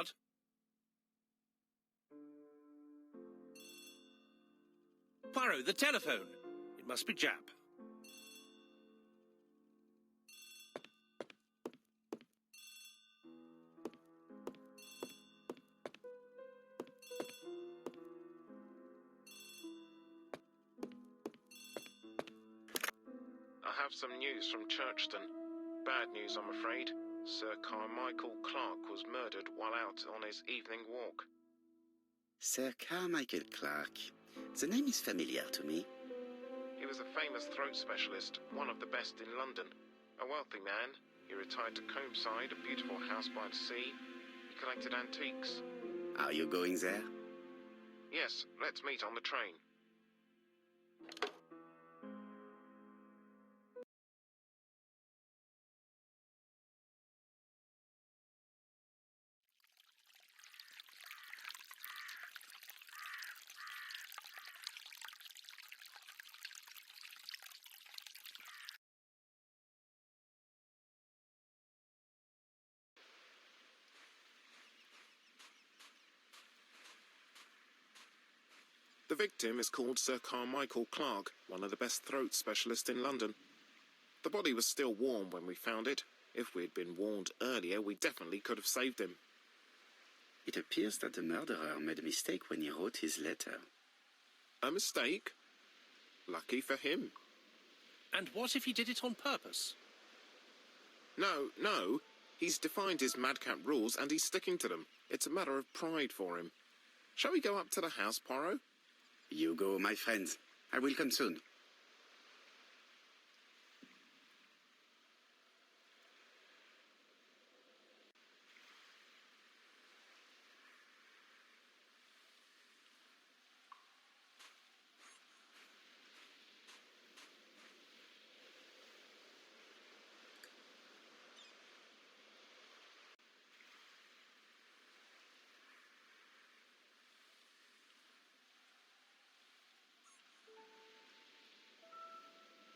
blood. Poirot, the telephone. It must be Jap. I have some news from Churchton. Bad news, I'm afraid. Sir Carmichael Clark was murdered while out on his evening walk. Sir Carmichael Clark. The name is familiar to me. He was a famous throat specialist, one of the best in London. A wealthy man, he retired to Combside, a beautiful house by the sea. He collected antiques. Are you going there? Yes, let's meet on the train. The victim is called Sir Carmichael Clark, one of the best throat specialists in London. The body was still warm when we found it. If we'd been warned earlier, we definitely could have saved him. It appears that the murderer made a mistake when he wrote his letter. A mistake? Lucky for him. And what if he did it on purpose? No. He's defined his madcap rules and he's sticking to them. It's a matter of pride for him. Shall we go up to the house, Poirot? You go, my friends. I will come soon.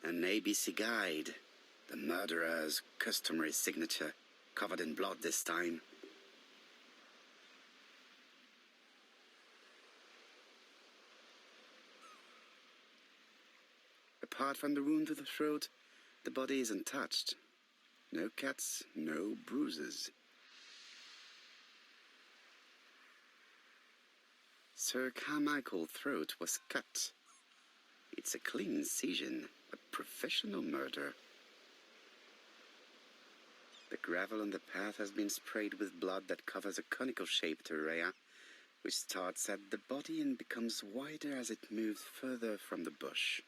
An ABC guide. The murderer's customary signature, covered in blood this time. Apart from the wound to the throat, the body is untouched. No cuts, no bruises. Sir Carmichael's throat was cut. It's a clean incision, a professional murder. The gravel on the path has been sprayed with blood that covers a conical-shaped area, which starts at the body and becomes wider as it moves further from the bush.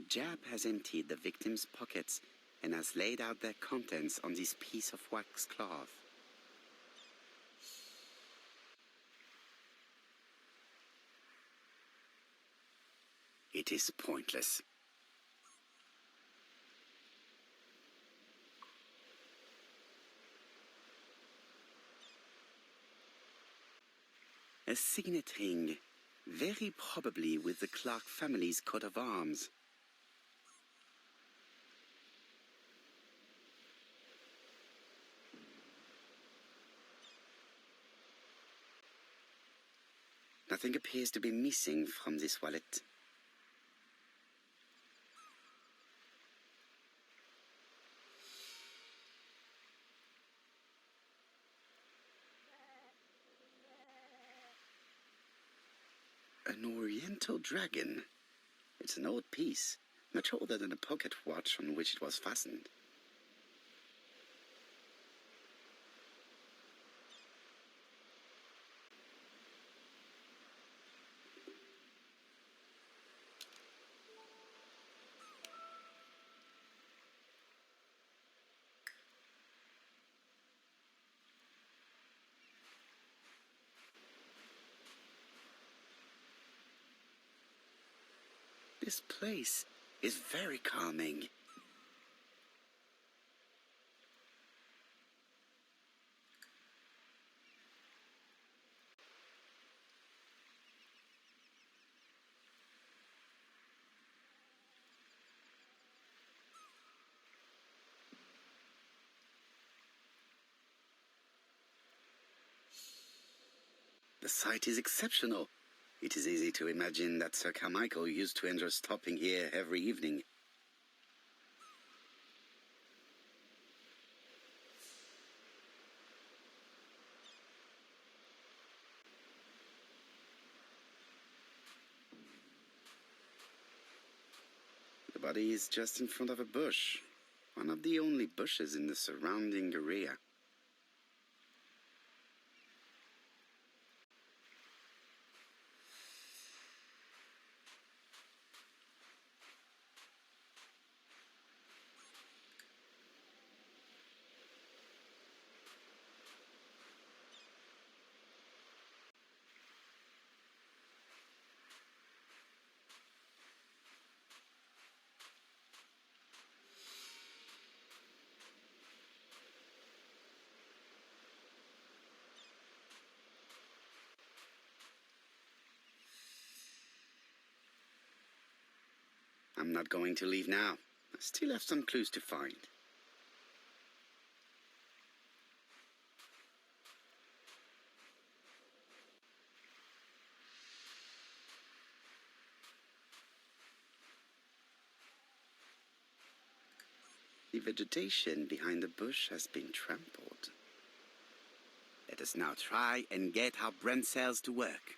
Jap has emptied the victim's pockets and has laid out their contents on this piece of wax cloth. It is pointless. A signet ring, very probably with the Clark family's coat of arms. Nothing appears to be missing from this wallet. An oriental dragon. It's an old piece, much older than the pocket watch on which it was fastened. This place is very calming. The sight is exceptional. It is easy to imagine that Sir Carmichael used to enjoy stopping here every evening. The body is just in front of a bush, one of the only bushes in the surrounding area. I'm not going to leave now. I still have some clues to find. The vegetation behind the bush has been trampled. Let us now try and get our brain cells to work.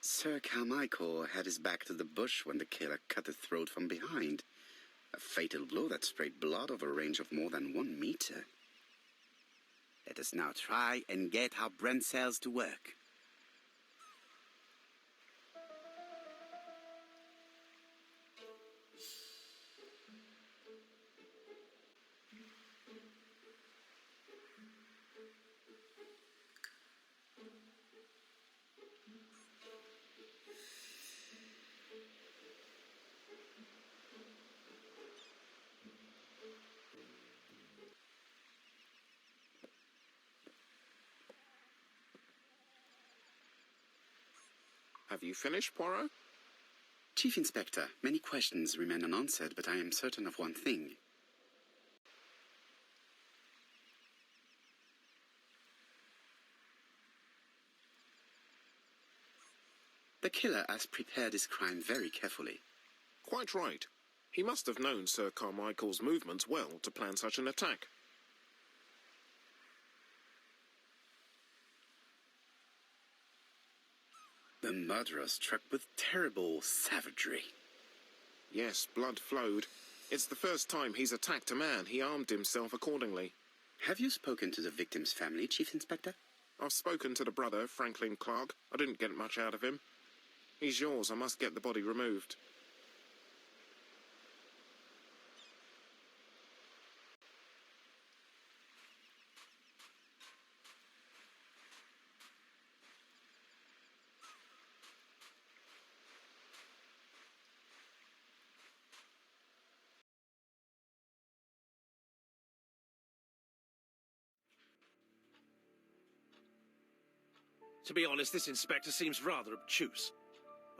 Sir Carmichael had his back to the bush when the killer cut his throat from behind. A fatal blow that sprayed blood over a range of more than 1 meter. Let us now try and get our brain cells to work. Have you finished, Poirot? Chief Inspector, many questions remain unanswered, but I am certain of one thing. The killer has prepared his crime very carefully. Quite right. He must have known Sir Carmichael's movements well to plan such an attack. The murderer struck with terrible savagery. Yes, blood flowed. It's the first time he's attacked a man. He armed himself accordingly. Have you spoken to the victim's family, Chief Inspector? I've spoken to the brother, Franklin Clark. I didn't get much out of him. He's yours. I must get the body removed. To be honest, this inspector seems rather obtuse.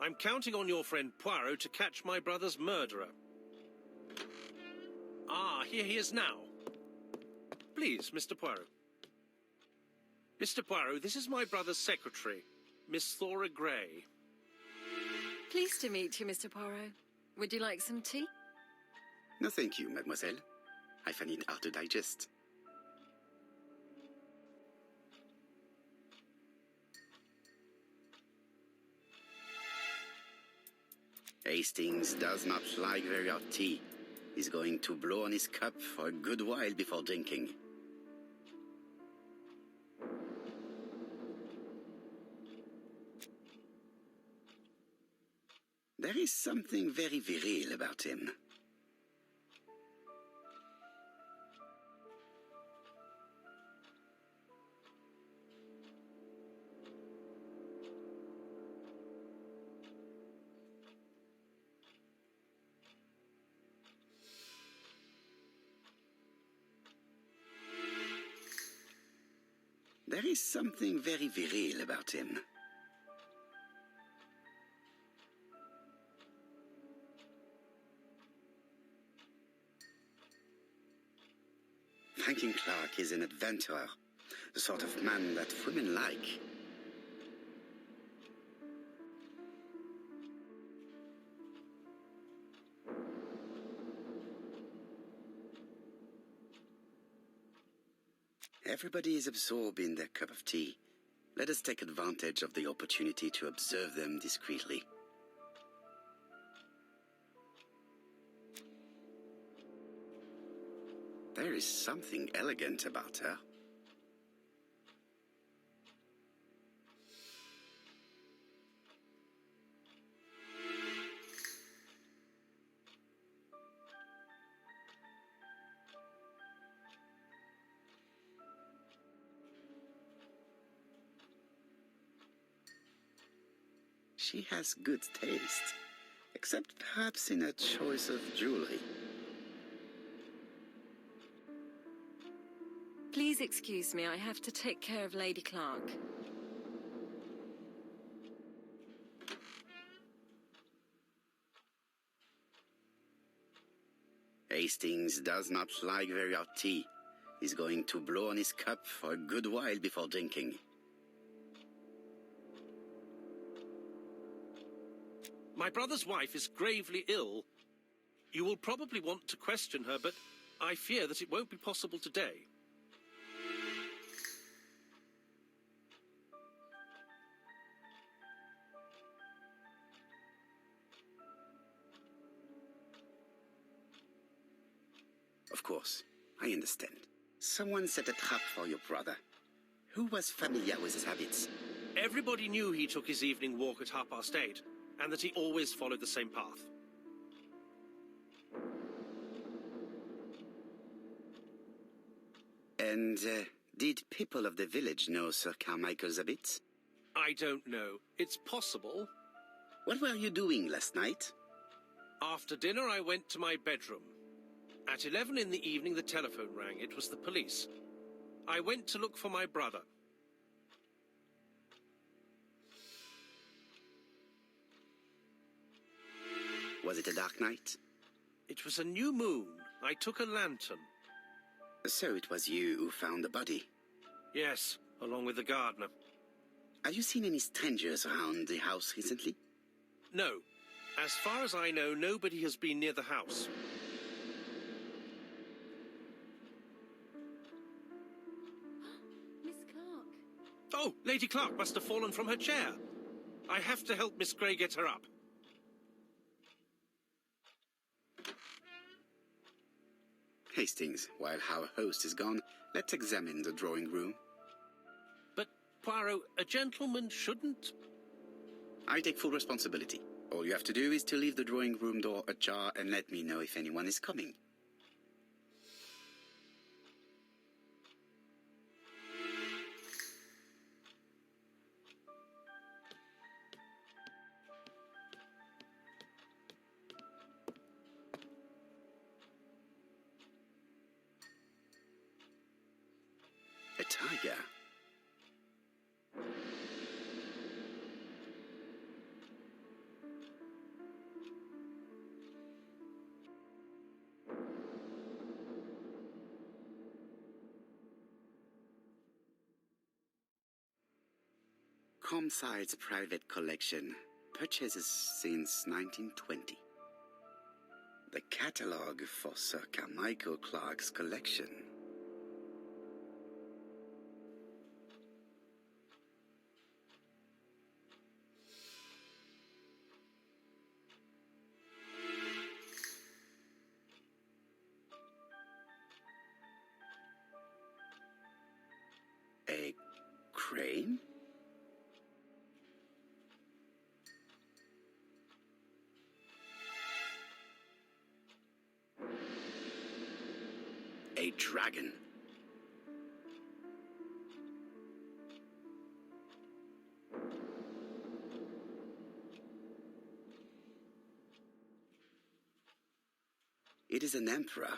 I'm counting on your friend Poirot to catch my brother's murderer. Ah, here he is now. Please, Mr. Poirot. Mr. Poirot, this is my brother's secretary, Miss Thora Gray. Pleased to meet you, Mr. Poirot. Would you like some tea? No, thank you, mademoiselle. I find it hard to digest. Hastings does not like very hot tea. He's going to blow on his cup for a good while before drinking. There is something very viril about him. There is something very viril about him. Franklin Clark is an adventurer, the sort of man that women like. Everybody is absorbed in their cup of tea. Let us take advantage of the opportunity to observe them discreetly. There is something elegant about her. She has good taste, except perhaps in her choice of jewelry. Please excuse me, I have to take care of Lady Clark. Hastings does not like very hot tea. He's going to blow on his cup for a good while before drinking. My brother's wife is gravely ill. You will probably want to question her, but I fear that it won't be possible today. Of course, I understand. Someone set a trap for your brother. Who was familiar with his habits? Everybody knew he took his evening walk at 8:30, and that he always followed the same path. And did people of the village know Sir Carmichael's habits? I don't know. It's possible. What were you doing last night? After dinner, I went to my bedroom. At 11 in the evening, the telephone rang. It was the police. I went to look for my brother. Was it a dark night? It was a new moon. I took a lantern. So it was you who found the body? Yes, along with the gardener. Have you seen any strangers around the house recently? No. As far as I know, nobody has been near the house. Miss Clark. Oh, Lady Clark must have fallen from her chair. I have to help Miss Gray get her up. Hastings, while our host is gone, let's examine the drawing room. But, Poirot, a gentleman shouldn't... I take full responsibility. All you have to do is to leave the drawing room door ajar and let me know if anyone is coming. A tiger. Comside's private collection, purchases since 1920. The catalogue for Sir Carmichael Clark's collection. A crane? A dragon. It is an emperor.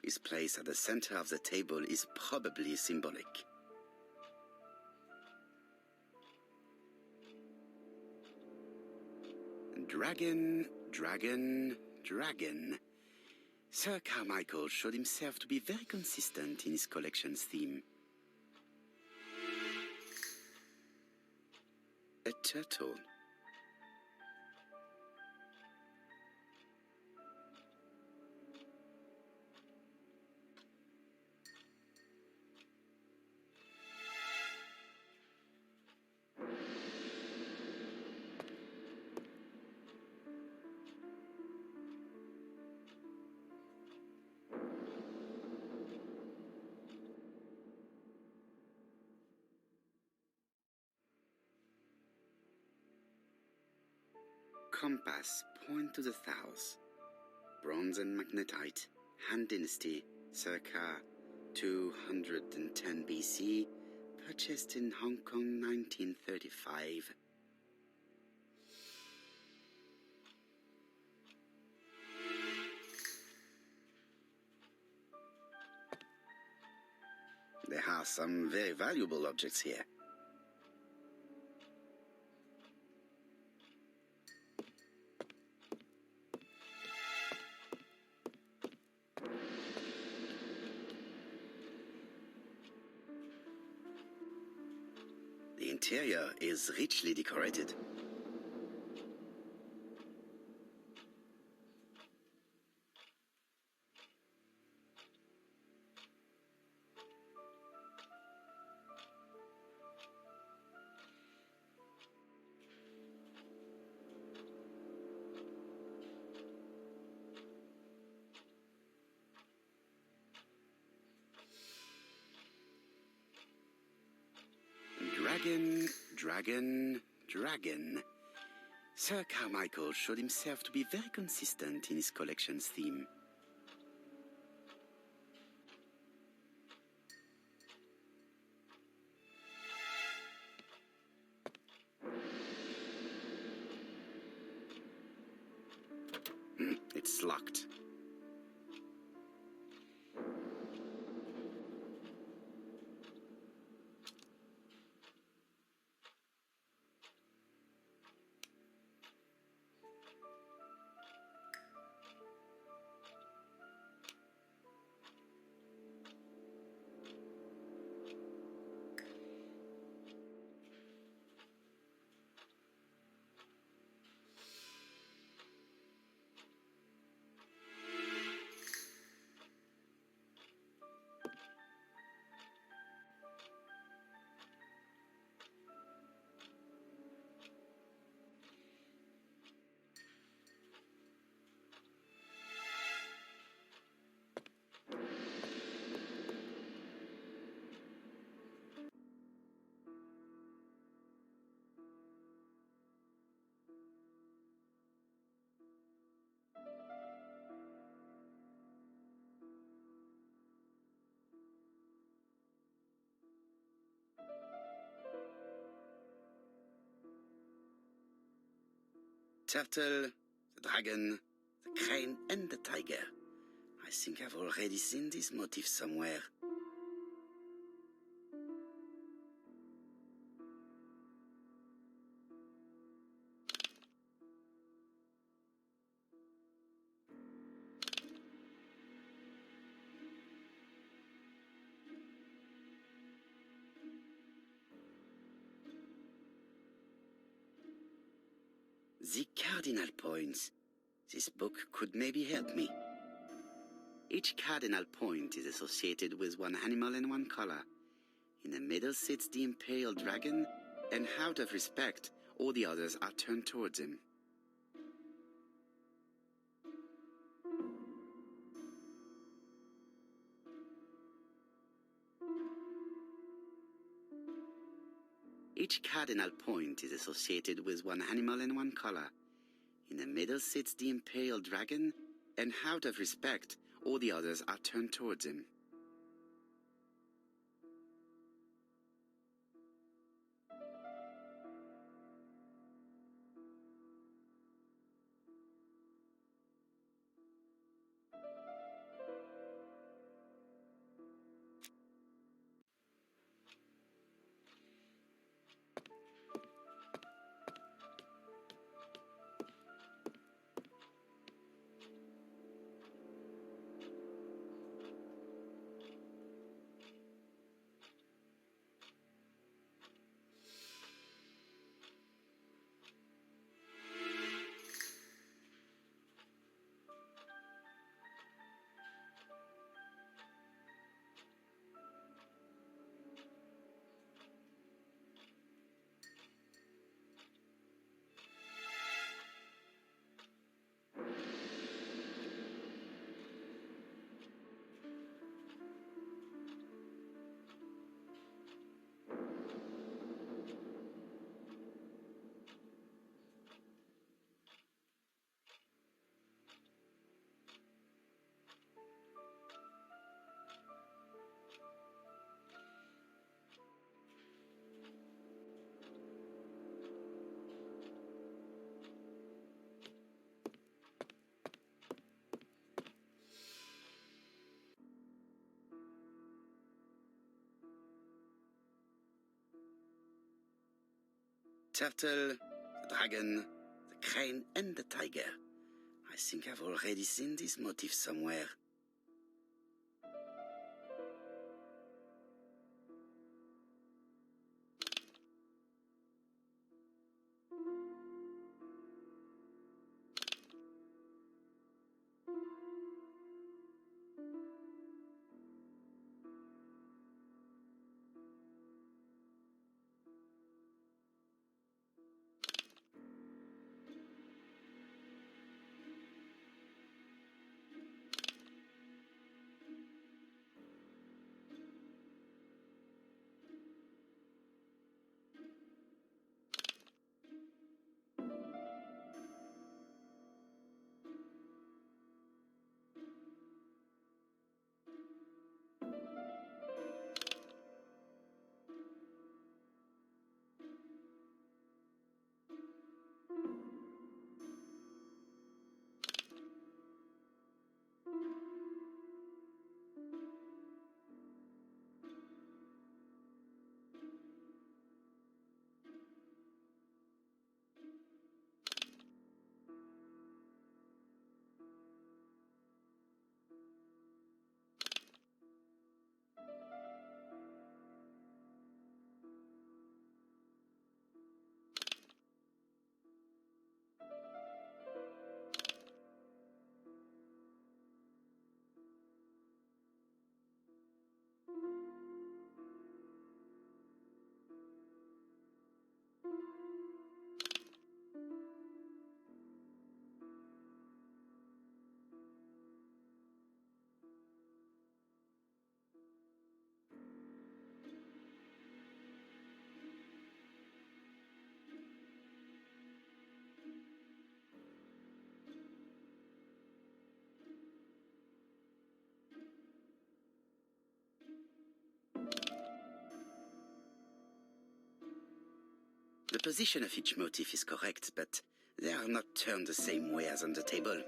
His place at the center of the table is probably symbolic. Dragon, dragon, dragon. Sir Carmichael showed himself to be very consistent in his collection's theme. A turtle. Compass, point to the south. Bronze and magnetite, Han Dynasty, circa 210 BC, purchased in Hong Kong 1935. There are some very valuable objects here. The interior is richly decorated. Dragon, dragon, dragon. Sir Carmichael showed himself to be very consistent in his collection's theme. It's locked. Turtle, the dragon, the crane, and the tiger. I think I've already seen this motif somewhere. cardinal points. This book could maybe help me. Each cardinal point is associated with one animal and one color. In the middle sits the imperial dragon, and out of respect, all the others are turned towards him. Each cardinal point is associated with one animal and one color. In the middle sits the imperial dragon, and out of respect, all the others are turned towards him. Turtle, the dragon, the crane, and the tiger. I think I've already seen this motif somewhere. The position of each motif is correct, but they are not turned the same way as on the table.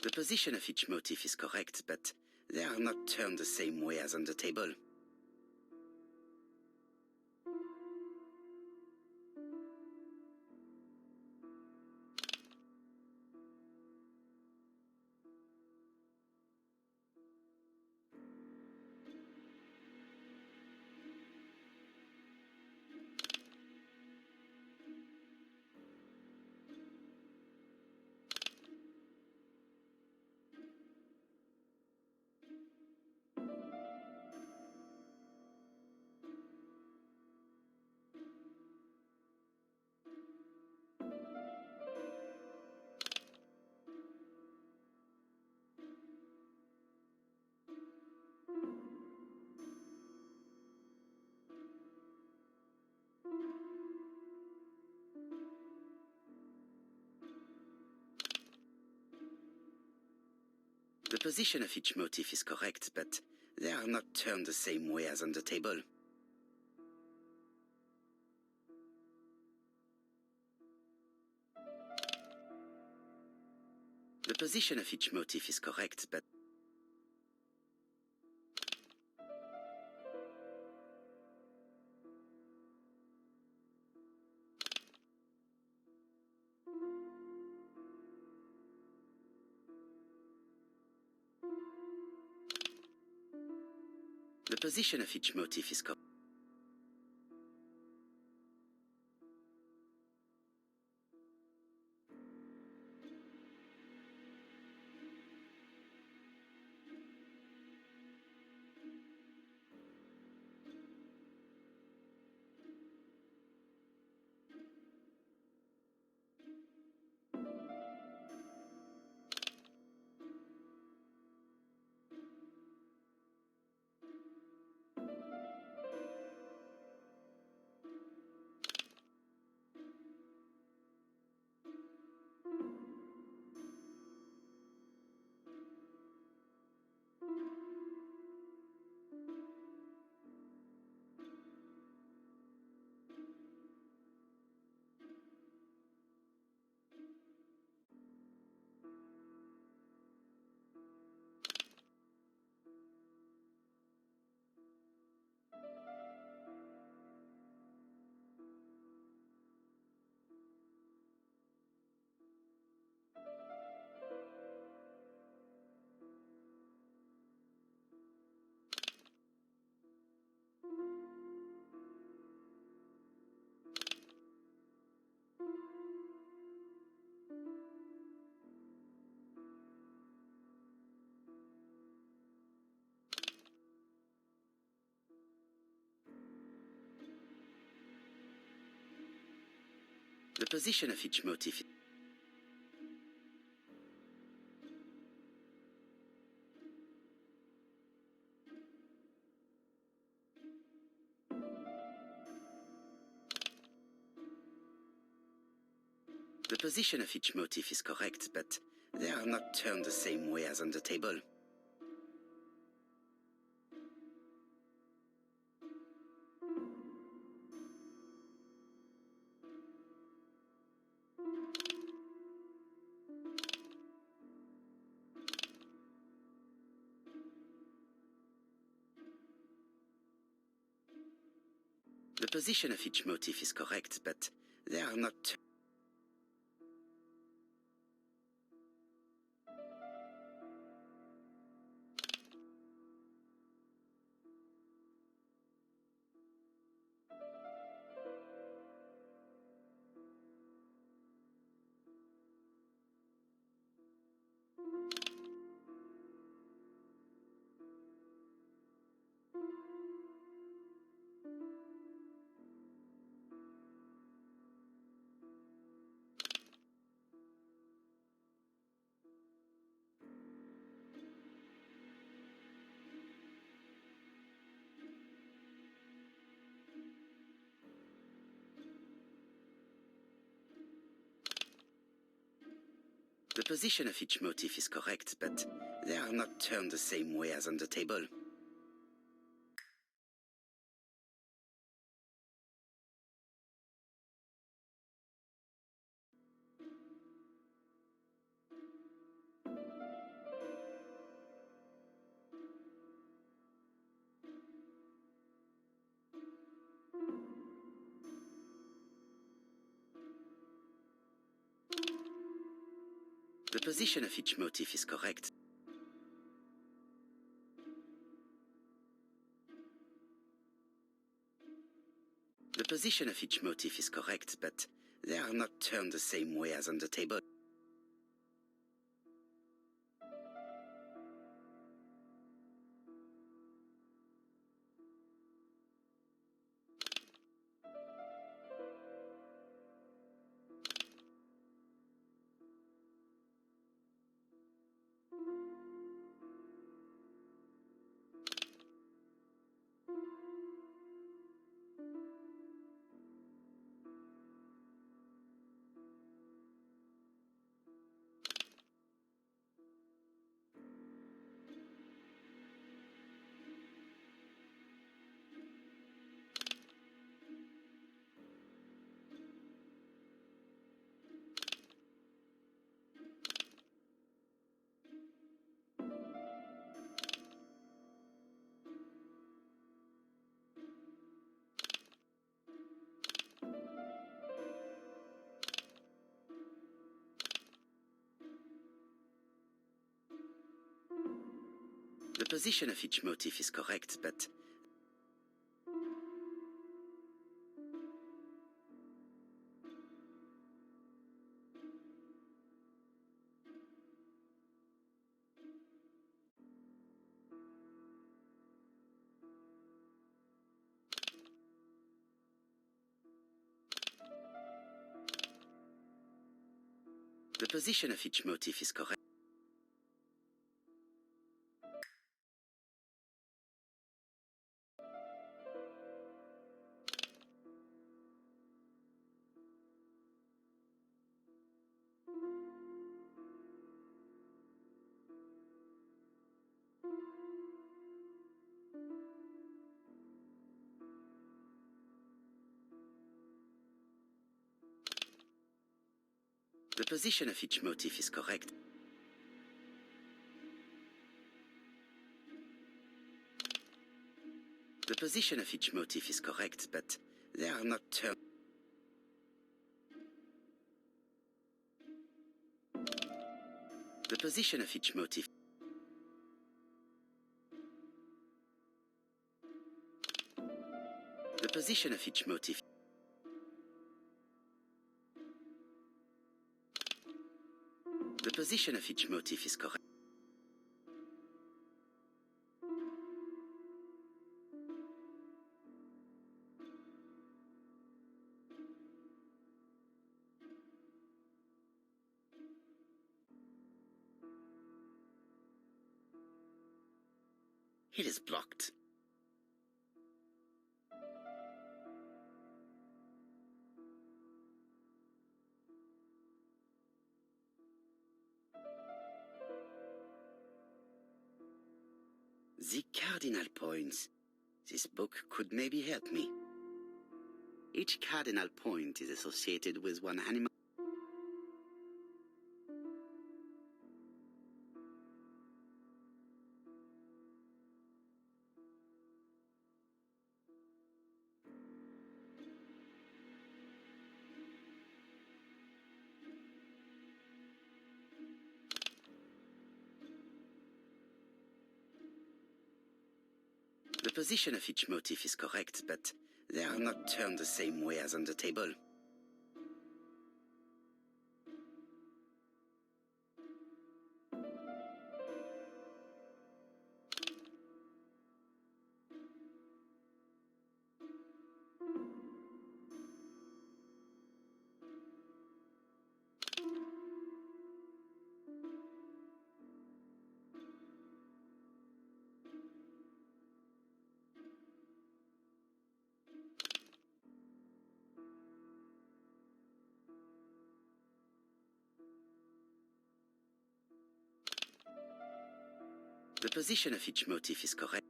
The position of each motif is correct, but they are not turned the same way as on the table. The position of each motif is correct, but they are not turned the same way as on the table. The position of each motif is correct, but the position of each motif is correct. The position of each motif. The position of each motif is correct, but they are not turned the same way as on the table. The position of each motif is correct, but they are not. The position of each motif is correct, but they are not turned the same way as on the table. The position of each motif is correct. The position of each motif is correct, but they are not turned the same way as on the table. The position of each motif is correct, but the position of each motif is correct. The position of each motif is correct. The position of each motif is correct, but they are not turned. The position of each motif. The position of each motif. The position of each motif is correct. It is blocked. The cardinal points. This book could maybe help me. Each cardinal point is associated with one animal. The position of each motif is correct, but they are not turned the same way as on the table. The position of each motif is correct.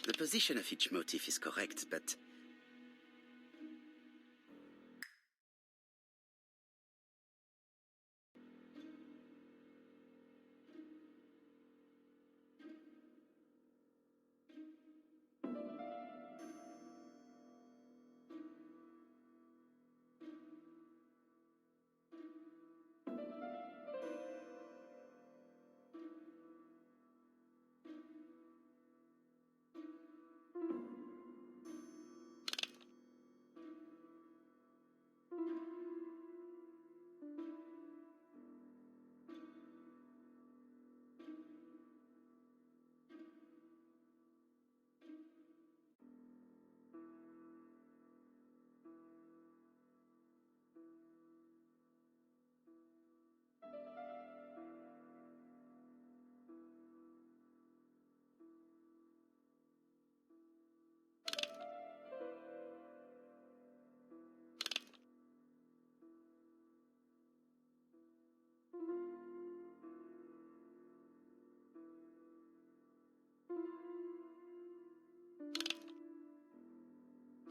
The position of each motif is correct, but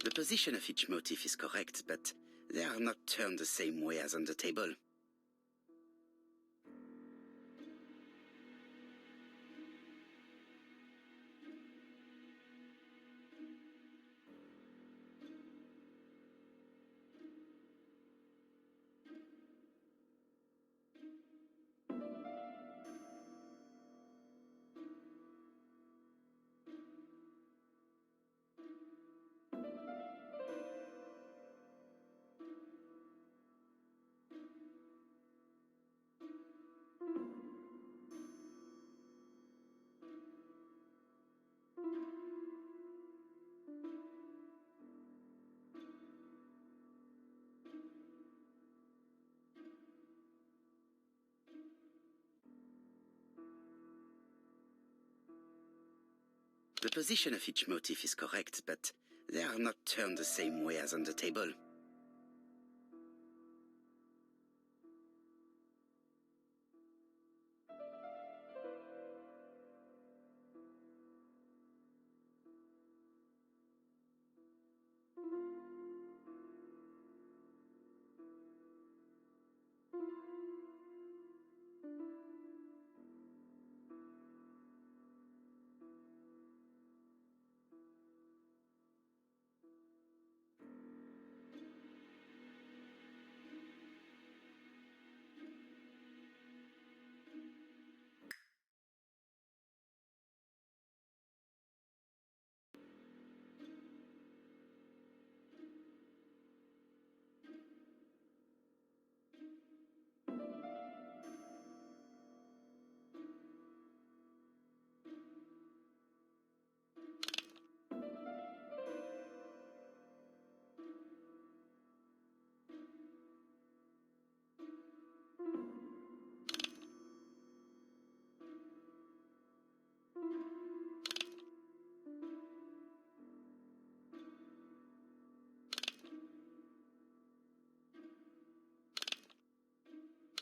the position of each motif is correct, but they are not turned the same way as on the table. The position of each motif is correct, but they are not turned the same way as on the table.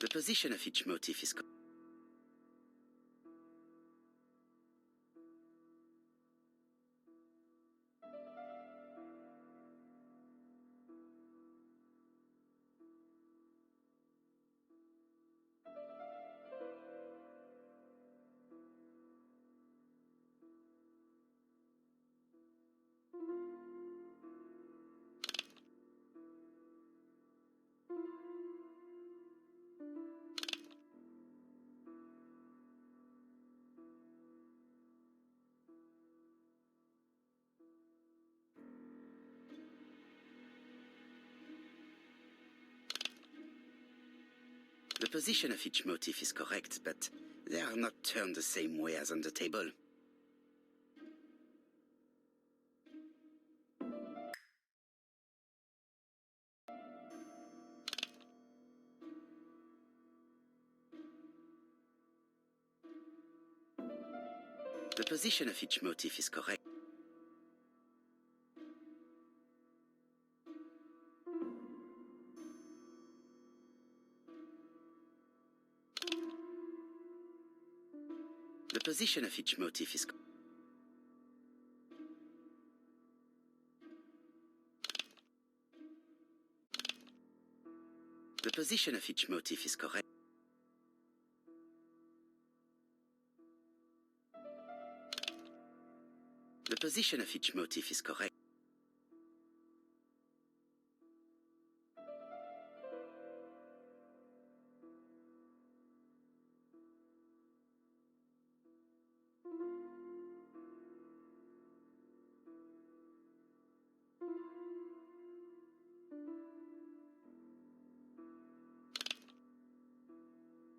The position of each motif is correct. The position of each motif is correct, but they are not turned the same way as on the table. The position of each motif is correct. The position of each motif is correct. The position of each motif is correct. The position of each motif is correct.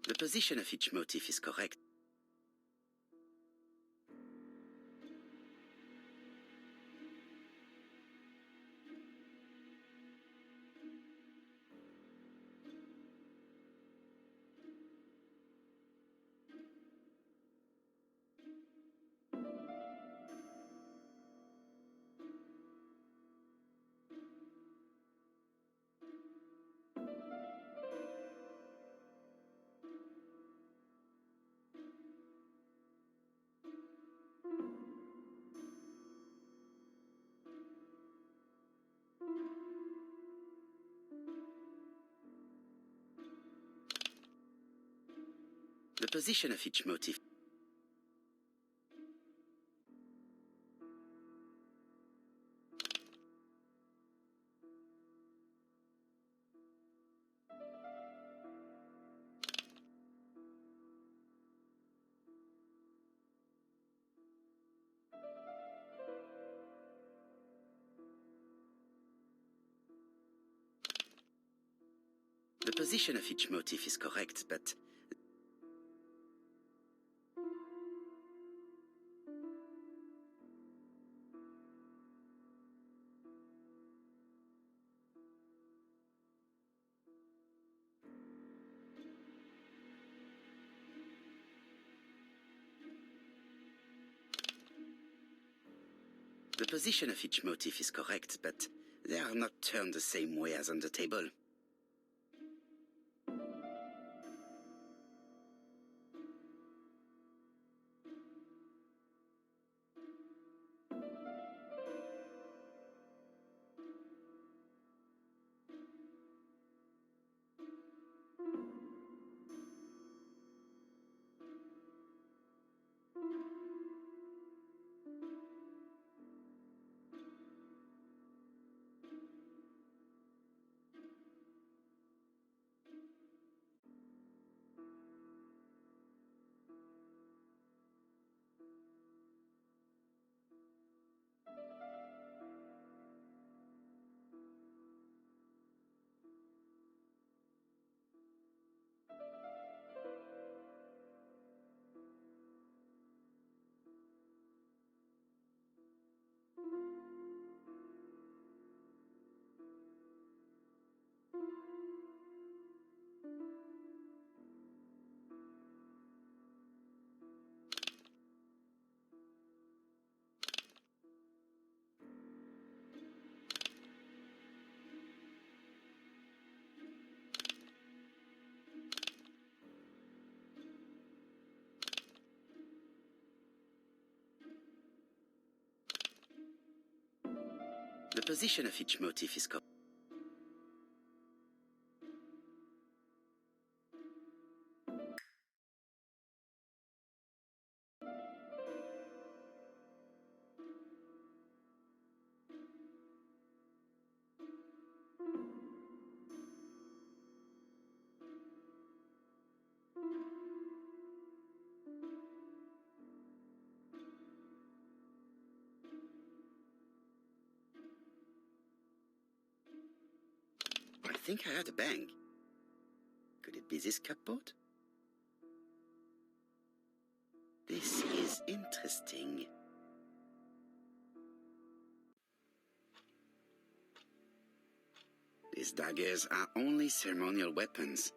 The position of each motif is correct. The position of each motif. The position of each motif is correct, but the position of each motif is correct, but they are not turned the same way as on the table. The position of each motif is correct. I think I heard a bang. Could it be this cupboard? This is interesting. These daggers are only ceremonial weapons.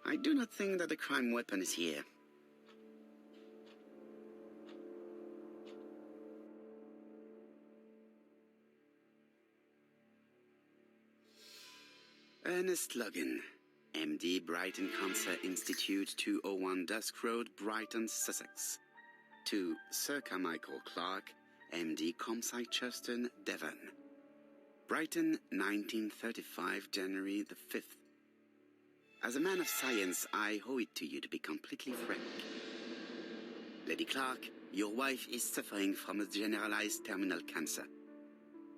I do not think that the crime weapon is here. Ernest Logan, MD, Brighton Cancer Institute, 201 Dusk Road, Brighton, Sussex. To Sir Carmichael Clark, MD, Comsite Churton, Devon. Brighton, 1935, January the 5th. As a man of science, I owe it to you to be completely frank. Lady Clark, your wife is suffering from a generalized terminal cancer.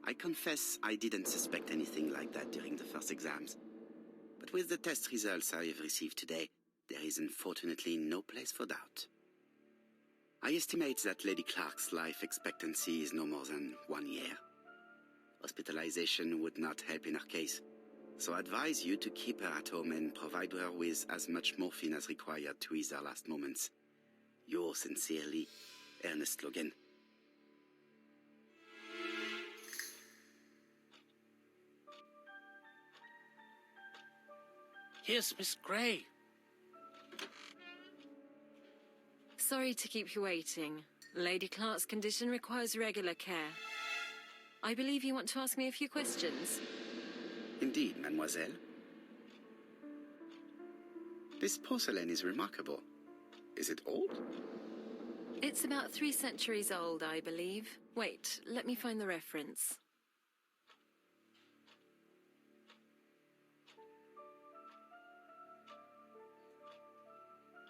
I confess I didn't suspect anything like that during the first exams. But with the test results I have received today, there is unfortunately no place for doubt. I estimate that Lady Clark's life expectancy is no more than 1 year. Hospitalization would not help in her case, so I advise you to keep her at home and provide her with as much morphine as required to ease her last moments. Yours sincerely, Ernest Logan. Here's Miss Gray. Sorry to keep you waiting. Lady Clark's condition requires regular care. I believe you want to ask me a few questions. Indeed, mademoiselle. This porcelain is remarkable. Is it old? It's about 3 centuries old, I believe. Wait, let me find the reference.